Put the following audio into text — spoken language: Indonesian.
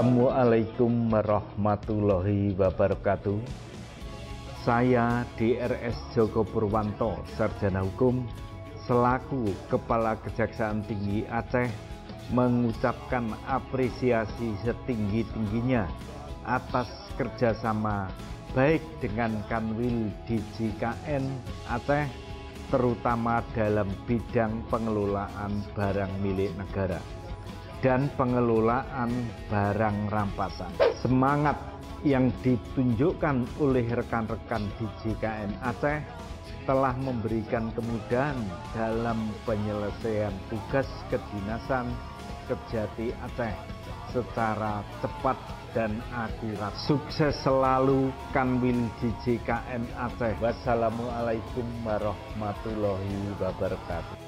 Assalamualaikum warahmatullahi wabarakatuh. Saya DRS Joko Purwanto, Sarjana Hukum, selaku Kepala Kejaksaan Tinggi Aceh, mengucapkan apresiasi setinggi-tingginya atas kerjasama baik dengan Kanwil DJKN Aceh, terutama dalam bidang pengelolaan barang milik negara dan pengelolaan barang rampasan. Semangat yang ditunjukkan oleh rekan-rekan DJKN Aceh telah memberikan kemudahan dalam penyelesaian tugas kedinasan Kejati Aceh secara cepat dan akurat. Sukses selalu Kanwil DJKN Aceh. Wassalamualaikum warahmatullahi wabarakatuh.